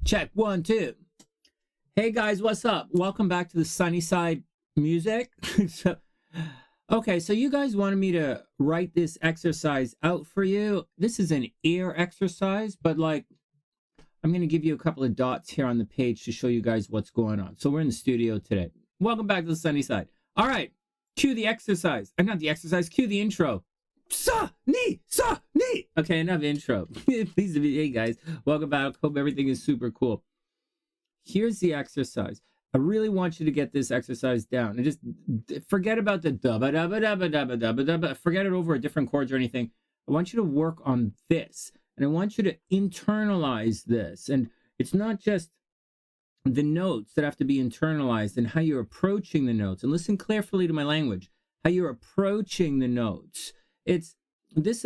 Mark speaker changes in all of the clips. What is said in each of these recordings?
Speaker 1: Check 1, 2. Hey guys, what's up? Welcome back to the TheSunnySide music. So you guys wanted me to write this exercise out for you. This is an ear exercise, but like I'm going to give you a couple of dots here on the page to show you guys what's going on. So we're in the studio today. Welcome back to the TheSunnySide. All right, cue the exercise. Not the exercise, cue the intro. Sa ni. Okay, enough intro. Please, hey guys, welcome back. Hope everything is super cool. Here's the exercise. I really want you to get this exercise down and just forget about the dubba dubba dubba dubba dubba dubba. Forget it over different chords or anything. I want you to work on this, and I want you to internalize this. And it's not just the notes that have to be internalized and how you're approaching the notes. And listen carefully to my language. How you're approaching the notes. It's this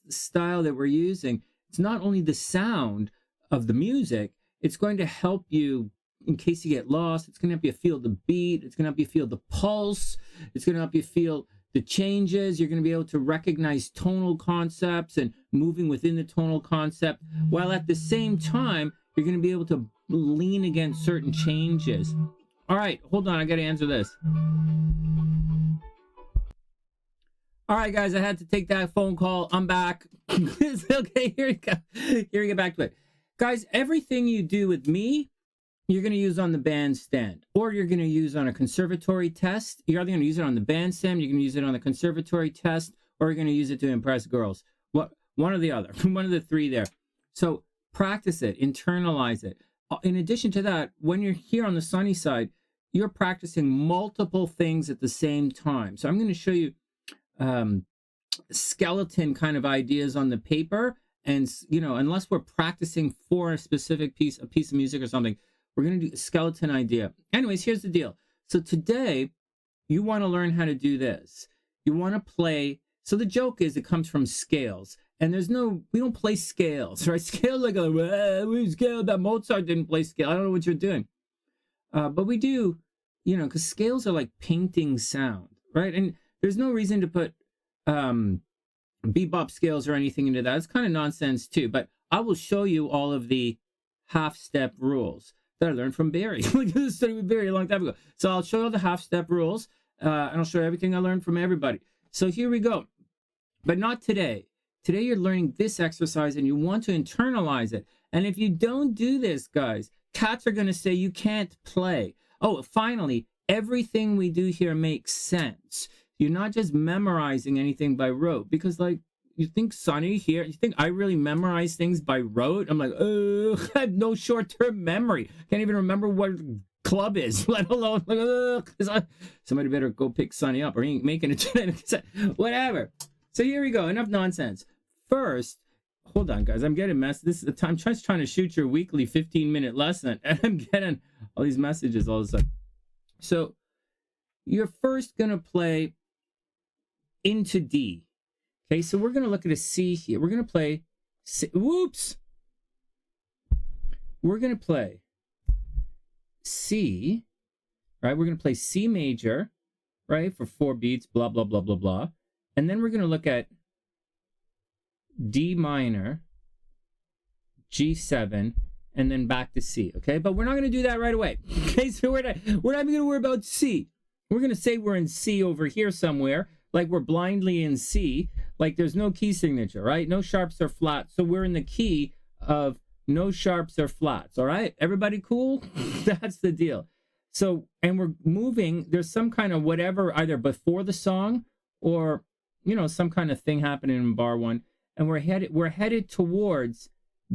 Speaker 1: style that we're using. It's not only the sound of the music. It's going to help you in case you get lost. It's going to help you feel the beat. It's going to help you feel the pulse. It's going to help you feel the changes. You're going to be able to recognize tonal concepts and moving within the tonal concept, while at the same time, you're going to be able to lean against certain changes. All right, hold on. I got to answer this. All right, guys, I had to take that phone call. I'm back. Okay, here we go. Here we get back to it. Guys, everything you do with me, you're going to use on the bandstand, or you're going to use on a conservatory test. You're either going to use it on the bandstand, you're going to use it on the conservatory test, or you're going to use it to impress girls. One or the other, one of the three there. So practice it, internalize it. In addition to that, when you're here on the TheSunnySide, you're practicing multiple things at the same time. So I'm going to show you skeleton kind of ideas on the paper. And, you know, unless we're practicing for a specific piece of music or something, we're going to do a skeleton idea. Anyways, here's the deal. So today, you want to learn how to do this. You want to play. So the joke is it comes from scales. And we don't play scales, right? Scales like we scale that Mozart didn't play scale. I don't know what you're doing. But we do, you know, because scales are like painting sound, right? And there's no reason to put bebop scales or anything into that. It's kind of nonsense too, but I will show you all of the half-step rules that I learned from Barry. Look at this study with Barry a long time ago. So I'll show you the half-step rules, and I'll show you everything I learned from everybody. So here we go. But not today. Today you're learning this exercise and you want to internalize it. And if you don't do this, guys, cats are going to say you can't play. Oh, finally, everything we do here makes sense. You're not just memorizing anything by rote, because like you think Sonny here, you think I really memorize things by rote? I'm like, I have no short-term memory. Can't even remember what club is, let alone like, somebody better go pick Sonny up or he ain't making it. Whatever. So here we go. Enough nonsense. First, hold on, guys. I'm getting messed. This is the time. I'm just trying to shoot your weekly 15-minute lesson, and I'm getting all these messages all of a sudden. So you're first gonna play into D. Okay, so we're going to look at a C here. We're going to play C. Whoops. We're going to play C, right? We're going to play C major, right, for 4 beats, blah, blah, blah, blah, blah. And then we're going to look at D minor, G7, and then back to C, okay? But we're not going to do that right away. Okay, so we're not even going to worry about C. We're going to say we're in C over here somewhere, like we're blindly in C, like there's no key signature, right? No sharps or flats. So we're in the key of no sharps or flats, all right? Everybody cool? That's the deal. So, and we're moving, there's some kind of whatever, either before the song or, you know, some kind of thing happening in bar 1. And we're headed towards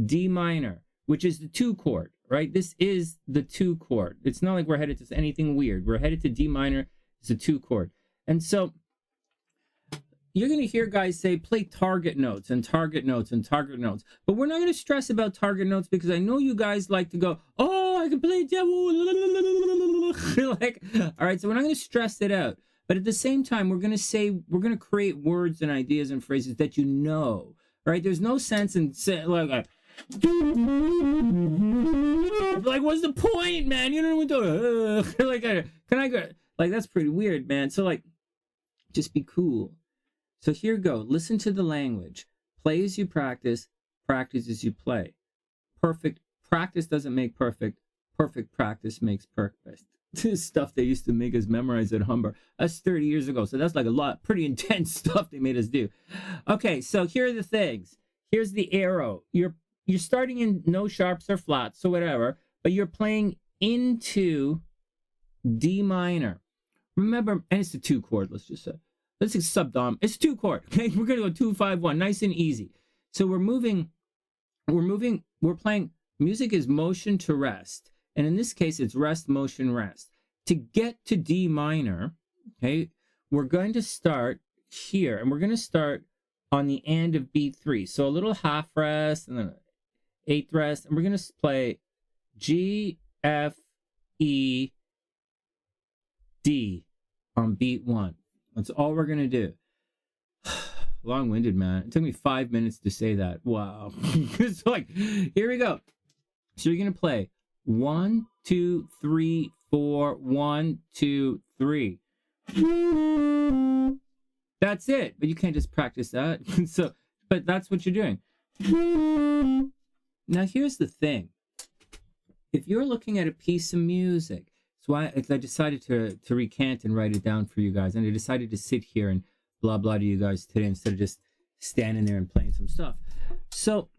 Speaker 1: D minor, which is the 2 chord, right? This is the 2 chord. It's not like we're headed to anything weird. We're headed to D minor, it's a 2 chord. And so you're going to hear guys say play target notes and target notes and target notes. But we're not going to stress about target notes because I know you guys like to go, oh, I can play devil. Like, all right, so we're not going to stress it out. But at the same time, we're going to create words and ideas and phrases that you know, right? There's no sense in saying, like what's the point, man? You don't know what to like, can I go? Like, that's pretty weird, man. So, like, just be cool. So here go. Listen to the language. Play as you practice, practice as you play. Perfect practice doesn't make perfect. Perfect practice makes perfect. This stuff they used to make us memorize at Humber. That's 30 years ago. So that's like a lot, pretty intense stuff they made us do. Okay, so here are the things. Here's the arrow. You're starting in no sharps or flats, so whatever, but you're playing into D minor. Remember, and it's a 2 chord, let's just say. Let's say subdom. It's 2 chord. Okay, we're gonna go 2 5 1, nice and easy. So we're playing. Music is motion to rest. And in this case, it's rest, motion, rest. To get to D minor, okay, we're going to start here, and we're going to start on the end of B3. So a little half rest, and then 8th rest, and we're going to play G, F, E, D on beat 1. That's all we're going to do. Long-winded, man. It took me 5 minutes to say that. Wow. It's like, here we go. So you're going to play 1, 2, 3, 4, 1, 2, 3. That's it. But you can't just practice that. So, but that's what you're doing. Now, here's the thing. If you're looking at a piece of music, so I decided to recant and write it down for you guys. And I decided to sit here and blah, blah to you guys today instead of just standing there and playing some stuff. So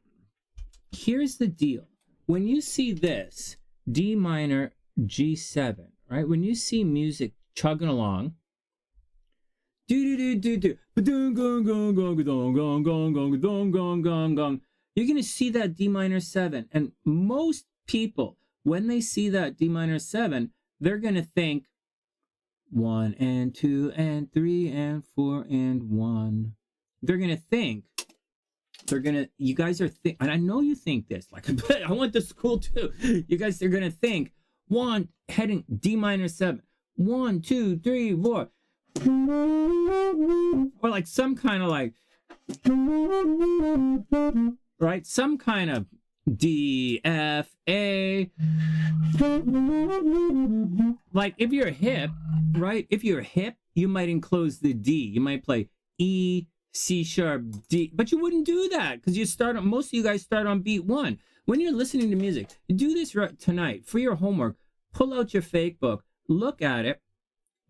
Speaker 1: here's the deal. When you see this, D minor, G7, right? When you see music chugging along, you're going to see that D minor 7. And most people, when they see that D minor 7, they're going to think 1 and 2 and 3 and 4 and 1. They're going to think, you guys are and I know you think this, like, I went to school too. You guys are going to think 1, heading D minor 7, 1, 2, 3, 4. Or like some kind of like, right? Some kind of D, F, A. Like if you're hip, right? If you're hip, you might enclose the D. You might play E, C sharp, D, but you wouldn't do that because most of you guys start on beat 1. When you're listening to music, do this tonight for your homework. Pull out your fake book, look at it.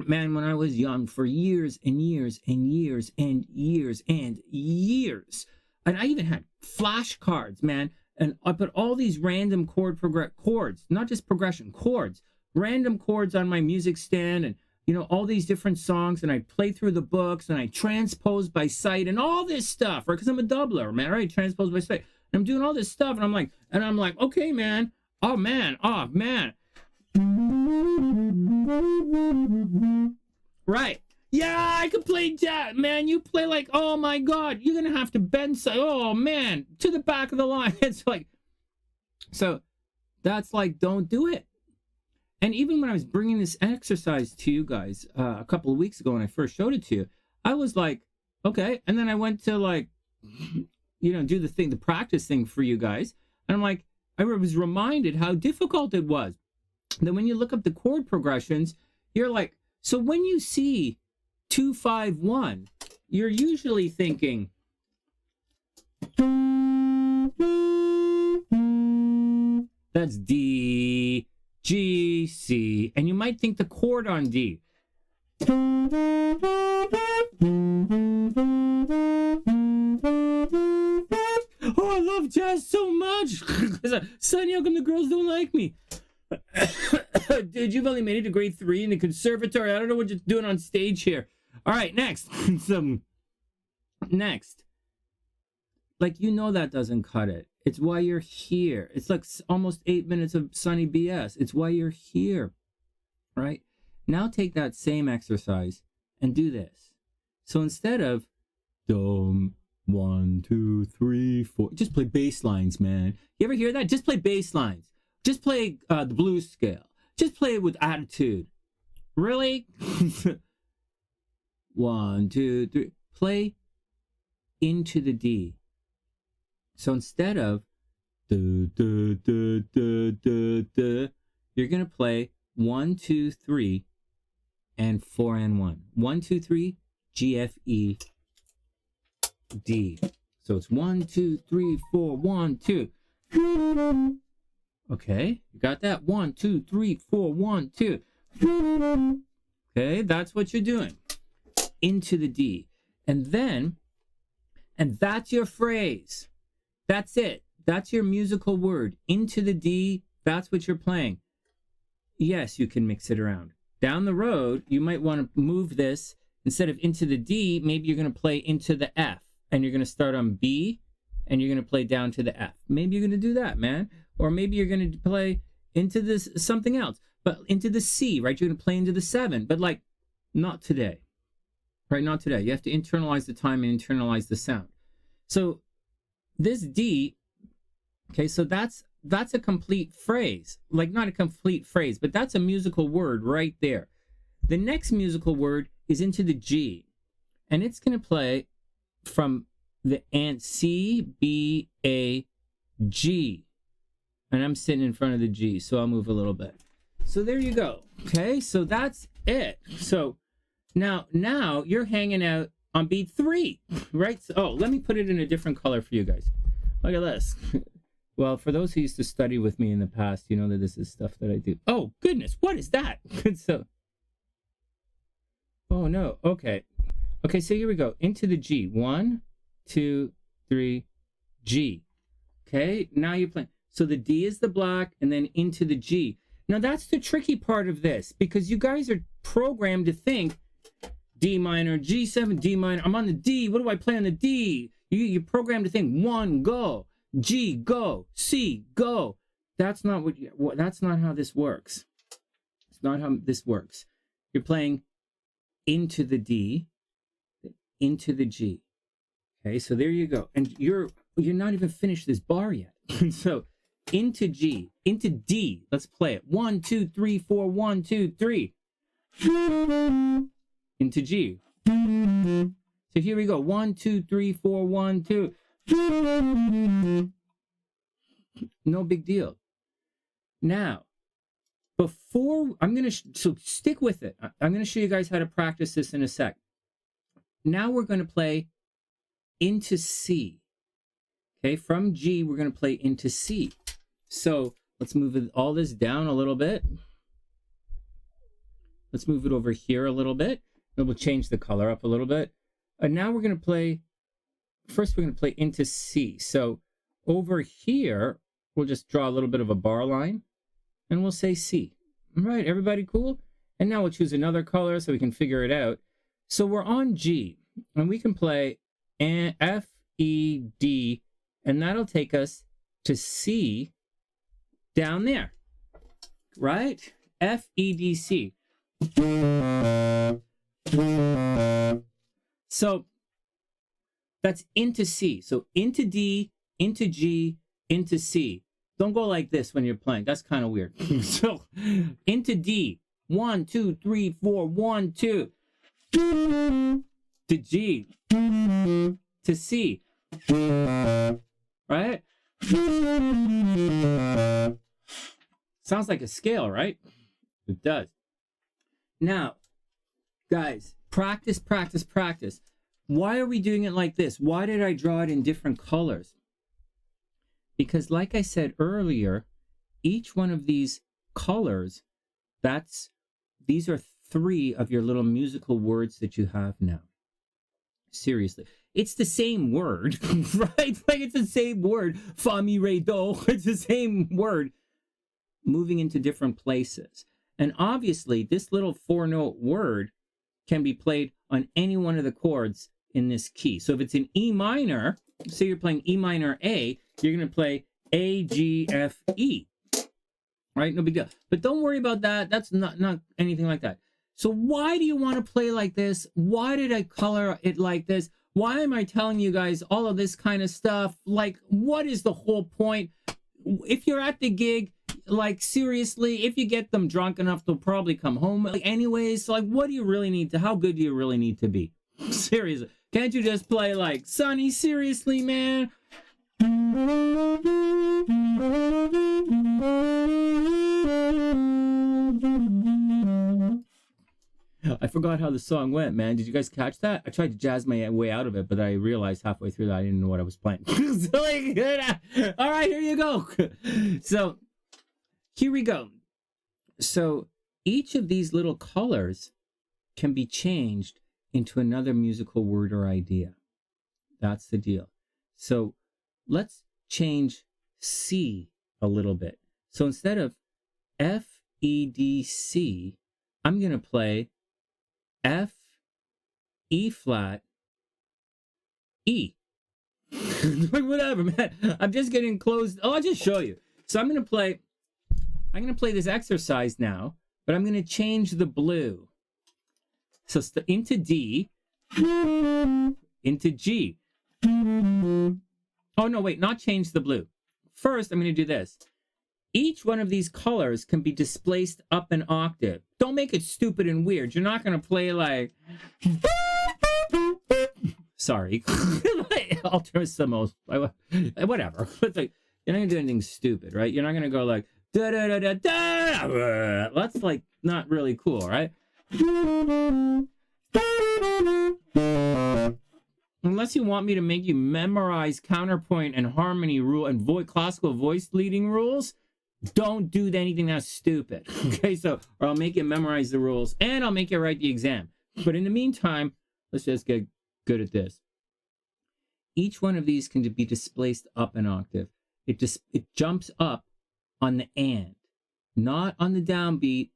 Speaker 1: Man, when I was young, for years and years and years and years and years, and I even had flashcards, man, and I put all these random chords, not just progression, chords, random chords on my music stand, and all these different songs, and I play through the books, and I transpose by sight, and all this stuff, right? Because I'm a doubler, man, right? Transpose by sight. And I'm doing all this stuff, and I'm like, okay, man. Oh, man. Right. Yeah, I could play that, man. You play like, oh, my God. You're going to have to bend, oh, man, to the back of the line. It's like, so that's like, don't do it. And even when I was bringing this exercise to you guys a couple of weeks ago when I first showed it to you, I was like, okay. And then I went to like, do the practice thing for you guys. And I'm like, I was reminded how difficult it was. Then when you look up the chord progressions, you're like, so when you see 2, 5, 1, you're usually thinking, that's D, G, C, and you might think the chord on D. Oh, I love jazz so much. Sonny, how come the girls don't like me? Dude, you've only made it to grade 3 in the conservatory. I don't know what you're doing on stage here. All right, next. Next. Like, that doesn't cut it. It's why you're here. It's like almost 8 minutes of Sunny BS. It's why you're here, right? Now take that same exercise and do this. So instead of dum, 1, 2, 3, 4, just play bass lines, man. You ever hear that? Just play bass lines. Just play the blues scale. Just play it with attitude. Really? 1, 2, 3. Play into the D. So instead of you're going to play 1, 2, 3, and 4 and 1. 1, 2, 3, G, F, E, D. So it's 1, 2, 3, 4, 1, 2. Okay, you got that? 1, 2, 3, 4, 1, 2. Okay, that's what you're doing. Into the D. And that's your phrase. That's it. That's your musical word. Into the D, that's what you're playing. Yes, you can mix it around. Down the road, you might want to move this. Instead of into the D, maybe you're going to play into the F. And you're going to start on B, and you're going to play down to the F. Maybe you're going to do that, man. Or maybe you're going to play into this something else. But into the C, right? You're going to play into the 7. But like, not today. Right? Not today. You have to internalize the time and internalize the sound. So this D, okay, so that's a complete phrase. Like, not a complete phrase, but that's a musical word right there. The next musical word is into the G. And it's going to play from the and C, B, A, G. And I'm sitting in front of the G, so I'll move a little bit. So there you go. Okay, so that's it. So now you're hanging out on beat 3, right? So, oh, let me put it in a different color for you guys. Look at this. Well, for those who used to study with me in the past, you know that this is stuff that I do. Oh, goodness, what is that? So, oh, no, okay. Okay, so here we go. Into the G. 1, 2, 3, G. Okay, now you're playing. So the D is the black, and then into the G. Now, that's the tricky part of this, because you guys are programmed to think D minor, G7, D minor. I'm on the D. What do I play on the D? You're programmed to think 1, go. G, go. C, go. That's not that's not how this works. It's not how this works. You're playing into the D, into the G. Okay, so there you go. And you're not even finished this bar yet. So into G, into D. Let's play it. 1, 2, 3, 4, 1, 2, 3. Into G. So here we go. 1, 2, 3, 4, 1, 2. No big deal. Now, before I'm going to, so stick with it. I'm going to show you guys how to practice this in a sec. Now we're going to play into C. Okay, from G, we're going to play into C. So let's move all this down a little bit. Let's move it over here a little bit. And we'll change the color up a little bit. And now we're going to play, first we're going to play into C. So over here, we'll just draw a little bit of a bar line. And we'll say C. All right, everybody cool? And now we'll choose another color so we can figure it out. So we're on G. And we can play F, E, D. And that'll take us to C down there. Right? F, E, D, C. So that's into C. So into D, into G, into C. Don't go like this when you're playing. That's kind of weird. So into D. 1, 2, 3, 4, 1, 2. To G. To C. Right? Sounds like a scale, right? It does. Now, guys, practice, practice, practice. Why are we doing it like this? Why did I draw it in different colors? Because like I said earlier, each one of these colors, these are 3 of your little musical words that you have now. Seriously. It's the same word, right? Like it's the same word. Fa, mi, re, do. It's the same word moving into different places. And obviously, this little 4-note word can be played on any one of the chords in this key. So if it's in E minor, say you're playing E minor A, you're going to play A, G, F, E. Right? No big deal. But don't worry about that. That's not anything like that. So why do you want to play like this? Why did I color it like this? Why am I telling you guys all of this kind of stuff? Like, what is the whole point? If you're at the gig, like, seriously, if you get them drunk enough, they'll probably come home. Like, anyways, so, like, what do you really need to, how good do you really need to be? Seriously. Can't you just play, like, Sonny, seriously, man? I forgot how the song went, man. Did you guys catch that? I tried to jazz my way out of it, but I realized halfway through that I didn't know what I was playing. So, like, all right, here you go. So, here we go. So each of these little colors can be changed into another musical word or idea. That's the deal. So let's change C a little bit. So instead of F, E, D, C, I'm going to play F, E flat, E. Like whatever, man. I'm just getting close. Oh, I'll just show you. So I'm going to play this exercise now, but I'm going to change the blue. So into D, into G. Oh, no, wait, not change the blue. First, I'm going to do this. Each one of these colors can be displaced up an octave. Don't make it stupid and weird. You're not going to play like... Sorry. Altissimo. Whatever. Like, you're not going to do anything stupid, right? You're not going to go like... Da, da, da, da, da. That's like not really cool, right? Unless you want me to make you memorize counterpoint and harmony rule and classical voice leading rules, don't do anything that's stupid. Okay, so or I'll make you memorize the rules and I'll make you write the exam. But in the meantime, let's just get good at this. Each one of these can be displaced up an octave. It jumps up on the and, not on the downbeat.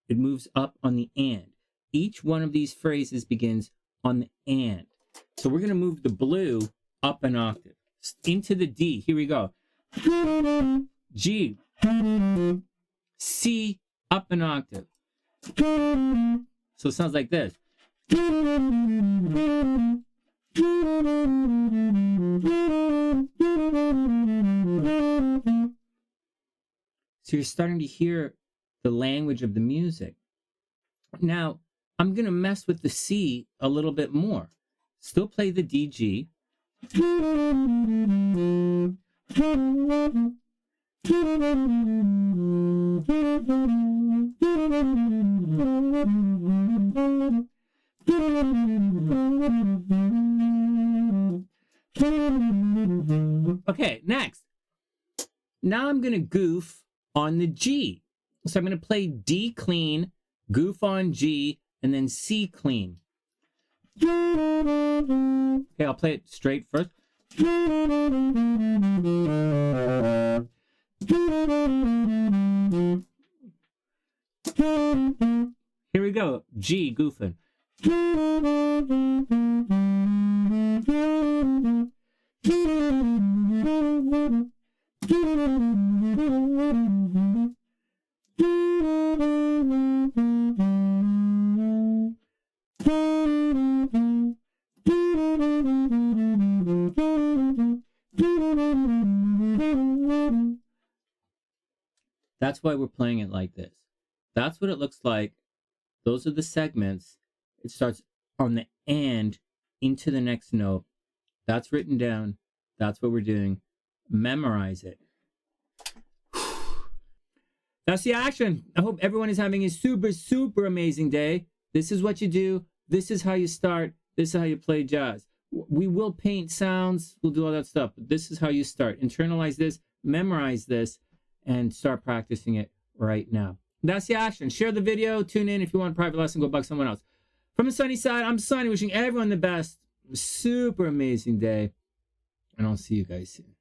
Speaker 1: It moves up on the and. Each one of these phrases begins on the and. So we're going to move the blue up an octave into the D. Here we go. G. C up an octave. So it sounds like this. So you're starting to hear the language of the music. Now, I'm going to mess with the C a little bit more. Still play the D, G. Okay, next. Now I'm going to goof on the G. So I'm going to play D clean, goof on G, and then C clean. Okay, I'll play it straight first. Here we go. G goofing. That's why we're playing it like this. That's what it looks like. Those are the segments. It starts on the and into the next note. That's written down. That's what we're doing. Memorize it. That's the action. I hope everyone is having a super, super amazing day. This is what you do. This is how you start. This is how you play jazz. We will paint sounds. We'll do all that stuff. But this is how you start. Internalize this. Memorize this. And start practicing it right now. That's the action. Share the video. Tune in if you want a private lesson. Go bug someone else. From the sunny side, I'm Sunny, wishing everyone the best. Super amazing day. And I'll see you guys soon.